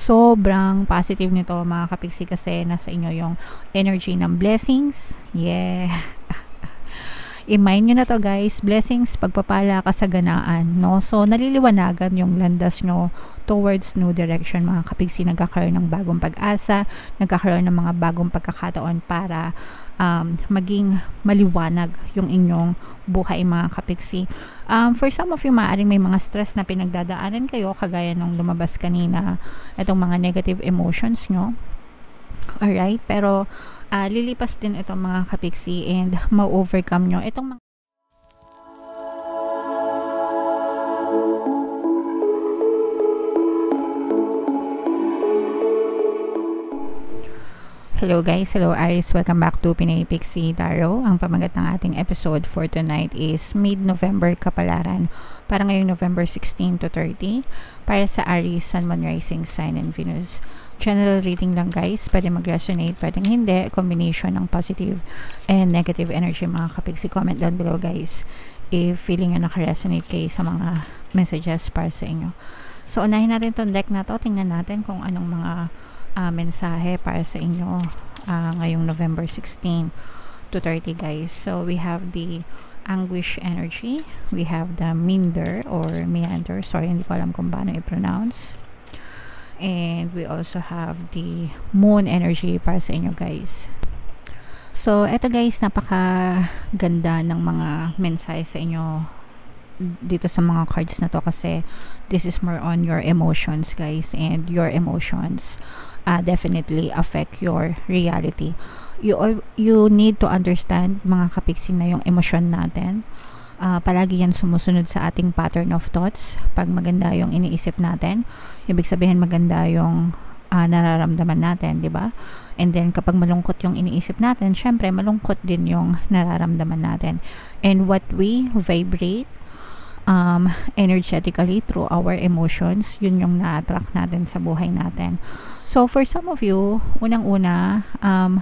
sobrang positive nito mga kapiksi kasi nasa inyo yung energy ng blessings. Yeah. I-mind nyo na to guys, blessings, pagpapala, kasaganaan, no? So, naliliwanagan yung landas nyo towards new direction mga kapigsi. Nagkakaroon ng bagong pag-asa, nagkakaroon ng mga bagong pagkakataon para maging maliwanag yung inyong buhay mga kapigsi. For some of you, maaaring may mga stress na pinagdadaanan kayo, kagaya nung lumabas kanina, itong mga negative emotions nyo. Alright, pero lilipas din itong mga kapiksi and ma-overcome nyo itong mga Hello guys, hello Aries, welcome back to Pinay Pixie Tarot. Ang pamagat ng ating episode for tonight is mid-November kapalaran para ngayong November 16 to 30 para sa Aries, Sun, Moon, Rising Sign, and Venus. General reading lang guys, pwede mag-resonate, pwedeng hindi, combination ng positive and negative energy mga kapiksi. Comment down below guys if feeling nyo naka-resonate kayo sa mga messages para sa inyo. So unahin natin itong deck na to, tingnan natin kung anong mga mensahe para sa inyo ngayong November 16 to 30 guys. So we have the anguish energy, we have the meander or meander, sorry hindi ko alam kung paano i-pronounce, and we also have the moon energy para sa inyo guys. So eto guys, napaka ganda ng mga mensahe sa inyo dito sa mga cards na to kasi this is more on your emotions guys, and your emotions definitely affect your reality. You need to understand mga kapiksi na yung emosyon natin palagi yan sumusunod sa ating pattern of thoughts. Pag maganda yung iniisip natin, ibig sabihin maganda yung nararamdaman natin, di ba? And then kapag malungkot yung iniisip natin, syempre malungkot din yung nararamdaman natin. And what we vibrate energetically through our emotions, yun yung na-attract natin sa buhay natin. So for some of you, unang-una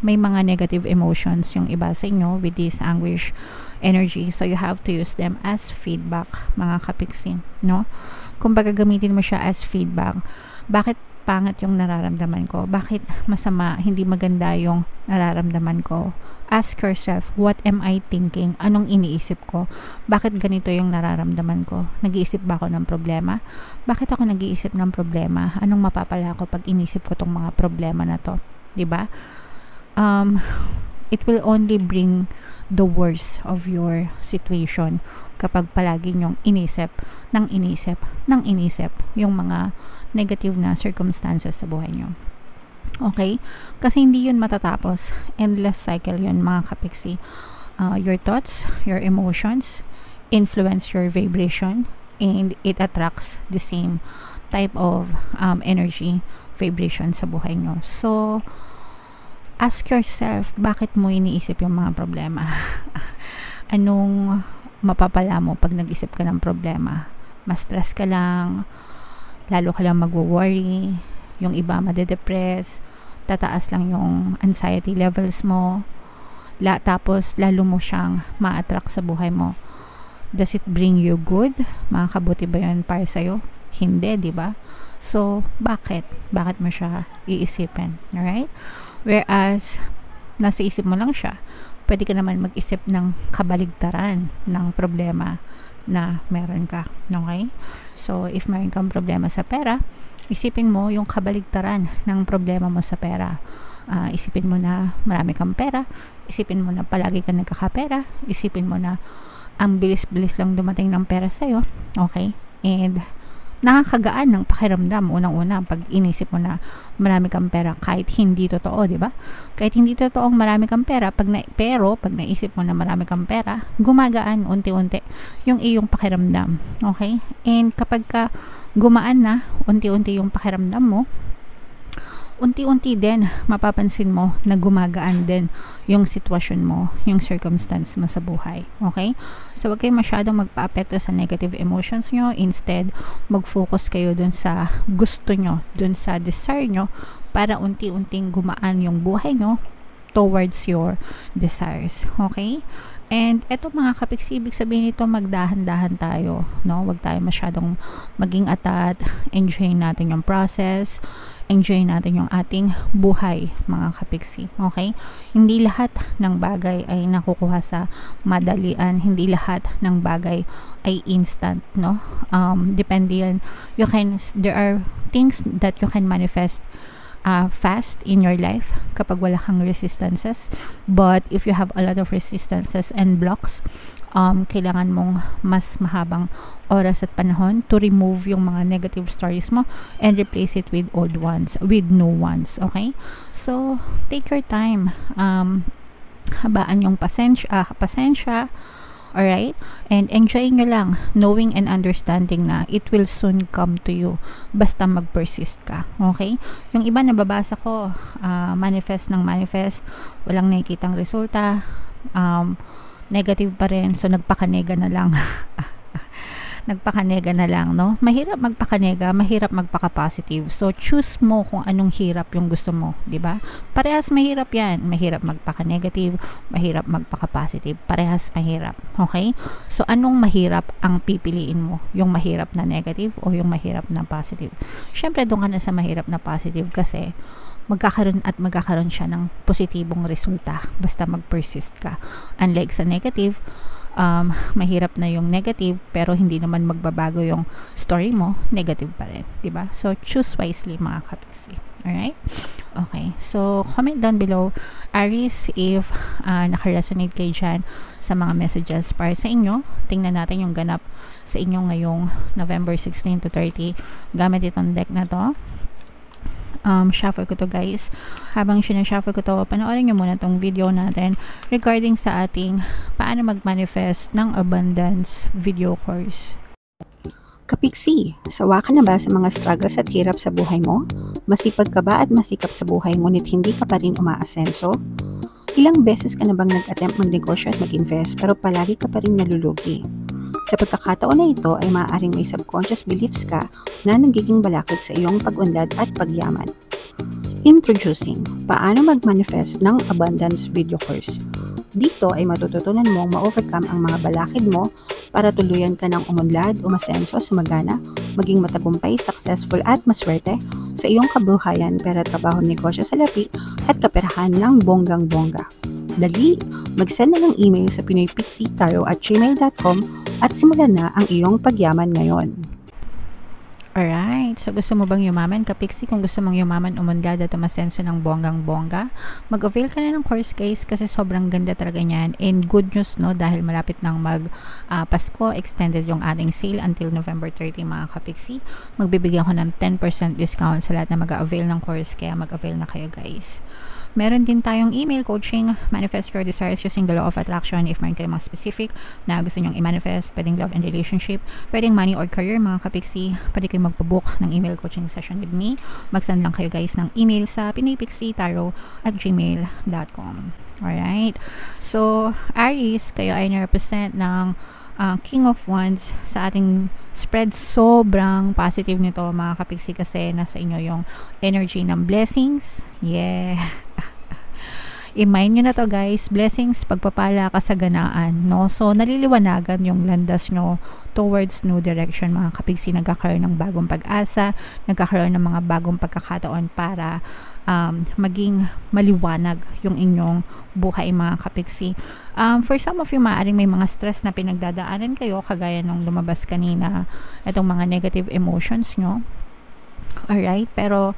may mga negative emotions yung iba sa inyo with this anguish energy, so you have to use them as feedback mga kapiksi, no? Kung baga gamitin mo siya as feedback, bakit pangit yung nararamdaman ko, bakit masama, hindi maganda yung nararamdaman ko. Ask yourself, what am I thinking? Anong iniisip ko? Bakit ganito yung nararamdaman ko? Nag-iisip ba ako ng problema? Bakit ako nag-iisip ng problema? Anong mapapala ko pag inisip ko tong mga problema na to? Diba? It will only bring the worst of your situation kapag palagi nyong inisip yung mga negative na circumstances sa buhay nyo. Okay? Kasi hindi yun matatapos. Endless cycle yun mga kapiksi. Your thoughts, your emotions influence your vibration, and it attracts the same type of energy, vibration sa buhay nyo. So, ask yourself, bakit mo iniisip yung mga problema? Anong mapapala mo pag nag-isip ka ng problema? Mas stress ka lang, lalo ka lang magwo-worry, yung iba madedepress, tataas lang yung anxiety levels mo, tapos lalo mo siyang ma-attract sa buhay mo. Does it bring you good? Makakabuti ba yun para sa'yo? Hindi, di ba? So, bakit? Bakit mo siya iisipin? Alright? Whereas, nasa isip mo lang siya, pwede ka naman mag-isip ng kabaligtaran ng problema na meron ka. Okay? So, if meron kang problema sa pera, isipin mo yung kabaligtaran ng problema mo sa pera. Isipin mo na marami kang pera, isipin mo na palagi ka nagkakapera, isipin mo na ang bilis-bilis lang dumating ng pera sa'yo. Okay? And nakakagaan ng pakiramdam unang-una pag inisip mo na marami kang pera kahit hindi totoo, di ba? Kahit hindi totoong marami kang pera, pero pag naisip mo na marami kang pera, gumagaan unti-unti yung iyong pakiramdam. Okay? And kapag ka gumaan na unti-unti yung pakiramdam mo, unti-unti din mapapansin mo na gumagaan din yung sitwasyon mo, yung circumstance mo sa buhay. Okay? So, wag kayo masyadong magpa-apekto sa negative emotions nyo. Instead, mag-focus kayo dun sa gusto nyo, dun sa desire nyo, para unti-unting gumaan yung buhay nyo towards your desires. Okay? And eto mga kapiksi, ibig sabihin nito, magdahan-dahan tayo, no? Wag tayo masyadong maging atat, enjoy natin yung process, enjoy natin yung ating buhay, mga kapiksi. Okay? Hindi lahat ng bagay ay nakukuha sa madalian. Hindi lahat ng bagay ay instant, no? Depende yan. There are things that you can manifest fast in your life kapag wala kang resistances. But if you have a lot of resistances and blocks, kailangan mong mas mahabang oras at panahon to remove yung mga negative stories mo and replace it with old ones, with new ones. Okay? So, take your time. Habaan yung pasensya. Alright? And enjoy nyo lang, knowing and understanding na it will soon come to you. Basta mag-persist ka. Okay? Yung iba nababasa ko, manifest, walang nakikitang resulta, negative pa rin, so nagpakanega na lang. No? Mahirap magpakanega, mahirap magpaka-positive. So choose mo kung anong hirap yung gusto mo, 'di ba? Parehas mahirap 'yan. Mahirap magpaka-negative, mahirap magpaka-positive. Parehas mahirap. Okay? So anong mahirap ang pipiliin mo? Yung mahirap na negative o yung mahirap na positive? Syempre doon ka na sa mahirap na positive kasi magkakaroon siya ng positibong resulta basta mag-persist ka. Unlike sa negative, mahirap na yung negative pero hindi naman magbabago yung story mo, negative pa rin, diba? So choose wisely, mga kapiksi. Alright? Okay. So comment down below, Aries, if naka-resonate kayo dyan sa mga messages para sa inyo. Tingnan natin yung ganap sa inyo ngayong November 16 to 30 gamit itong deck na to. Shuffle ko to, guys. Habang sinashuffle ko to, panoorin nyo muna tong video natin regarding sa ating paano mag-manifest ng abundance video course. Kapiksi, sawa ka na ba sa mga struggles at hirap sa buhay mo? Masipag ka ba at masikap sa buhay ngunit hindi ka pa rin umaasenso? Ilang beses ka na bang nag-attempt magnegosyo at mag-invest pero palagi ka pa rin nalulugi? Sa pagkakataon na ito ay maaaring may subconscious beliefs ka na nagiging balakid sa iyong pag-unlad at pagyaman. Introducing, paano mag-manifest ng abundance video course. Dito ay matututunan mong ma-overcome ang mga balakid mo para tuluyan ka ng umunlad, umasenso, sumagana, maging matagumpay, successful at maswerte sa iyong kabuhayan, pera, trabaho, negosyo, salapi at kaperahan ng bonggang-bongga. Dali, mag-send na ng email sa pinoypixie@gmail.com at simulan na ang iyong pagyaman ngayon. Alright, so gusto mo bang yumaman, kapiksi? Kung gusto mong yumaman, umunlad at umasenso ng bonggang-bongga, mag-avail ka na ng course, guys, kasi sobrang ganda talaga niyan. And good news, no, dahil malapit nang Pasko, extended yung ating sale until November 30, mga kapiksi. Magbibigyan ko ng 10% discount sa lahat na mag-avail ng course, kaya mag-avail na kayo, guys. Meron din tayong email coaching, manifest your desires using the law of attraction. If meron kayong mga specific na gusto nyong i-manifest, pwedeng love and relationship, pwedeng money or career, mga kapiksi, pwede kayong magpabook ng email coaching session with me. Mag-send lang kayo, guys, ng email sa pinoypixie@gmail.com. Alright? So, Aries, kayo ay na-represent ng King of Wands sa ating spread. Sobrang positive nito, mga kapiksi, kasi nasa inyo yung energy ng blessings. Yeah. I-mind nyo na to, guys. Blessings, pagpapala, kasaganaan, no? So, naliliwanagan yung landas nyo towards new direction, mga kapiksi. Nagkakaroon ng bagong pag-asa, nagkakaroon ng mga bagong pagkakataon para maging maliwanag yung inyong buhay, mga kapiksi. For some of you, maaaring may mga stress na pinagdadaanan kayo, kagaya nung lumabas kanina, itong mga negative emotions nyo. Alright, pero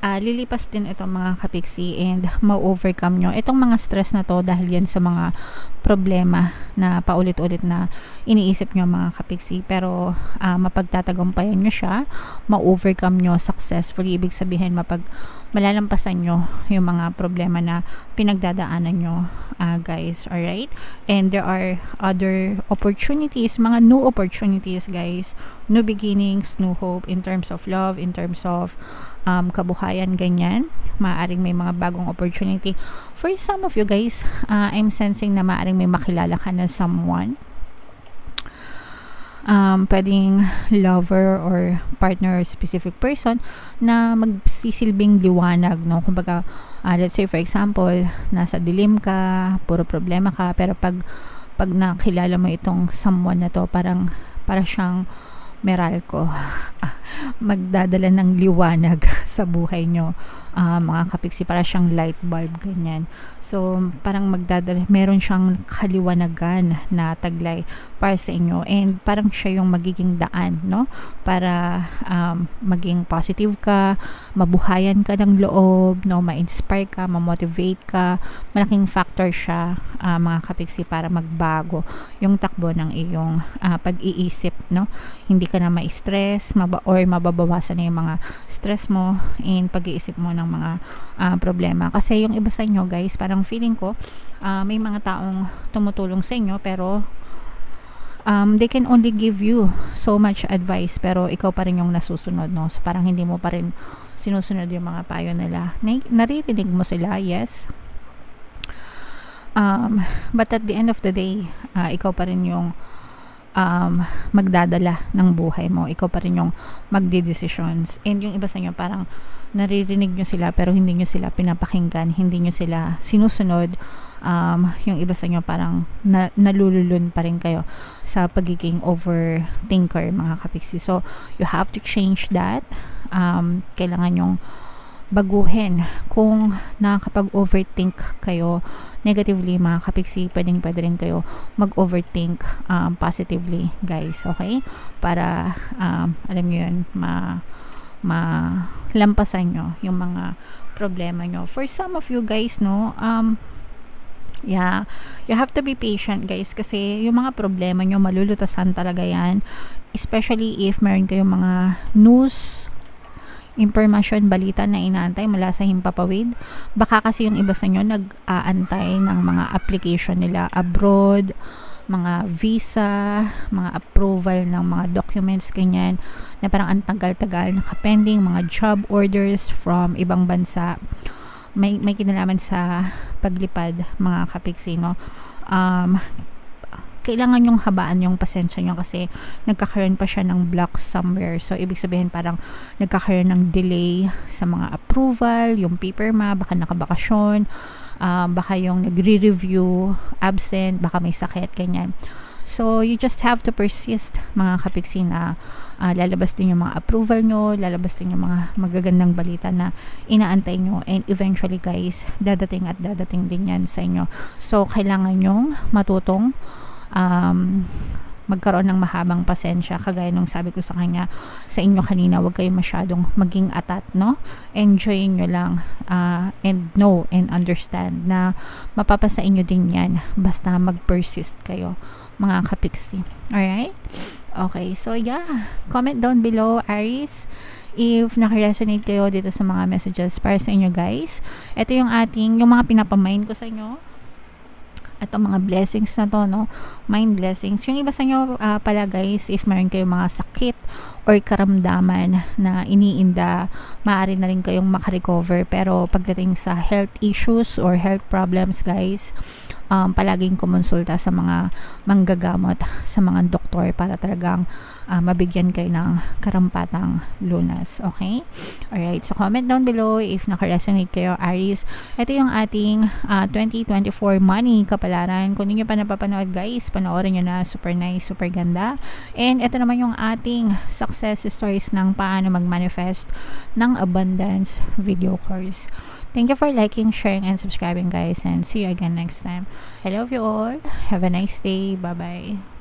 lilipas din itong mga kapiksi and ma-overcome nyo itong mga stress na to dahil yan sa mga problema na paulit-ulit na iniisip nyo, mga kapiksi. Pero mapagtatagumpayan nyo siya, ma-overcome nyo successfully. Ibig sabihin, malalampasan nyo yung mga problema na pinagdadaanan nyo, guys. Alright? And there are other opportunities, mga new opportunities, guys. New beginnings, new hope in terms of love, in terms of kabuhayan, ganyan. Maaring may mga bagong opportunity. For some of you, guys, I'm sensing na maaring may makilala ka na someone. Pwedeng lover or partner or specific person na magsisilbing liwanag, no? Kumbaga, let's say for example, nasa dilim ka, puro problema ka, pero pag nakilala mo itong someone na to, para siyang Meralco. Magdadala ng liwanag sa buhay nyo, mga kapiksi, para siyang light bulb, ganyan. So parang meron siyang kaliwanagan na taglay para sa inyo, and parang siya yung magiging daan, no, para maging positive ka, mabuhayan ka ng loob, no, ma-inspire ka, ma-motivate ka. Malaking factor siya, mga kapiksi, para magbago yung takbo ng iyong pag-iisip, no. Hindi ka na ma-stress, or mababawasan na yung mga stress mo in pag-iisip mo ng mga problema. Kasi yung iba sa inyo, guys, parang feeling ko may mga taong tumutulong sa inyo, pero they can only give you so much advice, pero ikaw pa rin yung nasusunod, no. So parang hindi mo pa rin sinusunod yung mga payo nila. Naririnig mo sila, yes, but at the end of the day, ikaw pa rin yung magdadala ng buhay mo. Ikaw pa rin yung magde-decisions. And yung iba sa inyo, parang naririnig nyo sila, pero hindi nyo sila pinapakinggan, hindi nyo sila sinusunod. Yung iba sa inyo, parang nalululun pa rin kayo sa pagiging overthinker, mga kapiksi. So you have to change that. Kailangan yung baguhin. Kung nakakapag-overthink kayo negatively, mga kapiksi, pwede rin kayo mag-overthink positively, guys. Okay? Para alam nyo yun, malampasan nyo yung mga problema nyo. For some of you guys, no, yeah, you have to be patient, guys, kasi yung mga problema nyo, malulutasan talaga yan, especially if meron kayong mga news, information, balita na inaantay mula sa himpapawid. Baka kasi yung iba sa inyo nag-aantay ng mga application nila abroad, mga visa, mga approval ng mga documents, ganyan, na parang ang tagal-tagal nakapending, mga job orders from ibang bansa. May kinalaman sa paglipad, mga kapiksi, no. Kailangan yung habaan yung pasensya nyo, kasi nagkakaroon pa siya ng block somewhere. So ibig sabihin, parang nagkakaroon ng delay sa mga approval, yung paper baka nakabakasyon, baka yung nagre-review absent, baka may sakit, ganyan. So you just have to persist, mga kapiksi, na lalabas din yung mga approval nyo, lalabas din yung mga magagandang balita na inaantay nyo, and eventually, guys, dadating din yan sa inyo. So kailangan nyong matutong magkaroon ng mahabang pasensya, kagaya nung sabi ko sa inyo kanina, wag kayo masyadong maging atat, no. Enjoy nyo lang, and know and understand na mapapasa inyo din yan basta mag-persist kayo, mga kapiksi. Alright? Okay, so yeah, comment down below, Aries, if naka-resonate kayo dito sa mga messages para sa inyo, guys. Ito yung mga pinapamind ko sa inyo. Ito mga blessings na to, no, mind blessings. Yung iba sa inyo pala, guys, if meron kayong mga sakit or karamdaman na iniinda, maaari na rin kayong makarecover. Pero pagdating sa health issues or health problems, guys, palaging kumonsulta sa mga manggagamot, sa mga doktor, para talagang mabigyan kayo ng karampatang lunas. Okay? Alright, so comment down below if naka-resonate kayo, Aries. Ito yung ating 2024 money kapalaran. Kung hindi nyo pa napapanood, guys, panoorin nyo na. Super nice, super ganda. And ito naman yung ating success stories ng paano mag-manifest ng abundance video course. Thank you for liking, sharing, and subscribing, guys, and see you again next time. I love you all. Have a nice day. Bye-bye.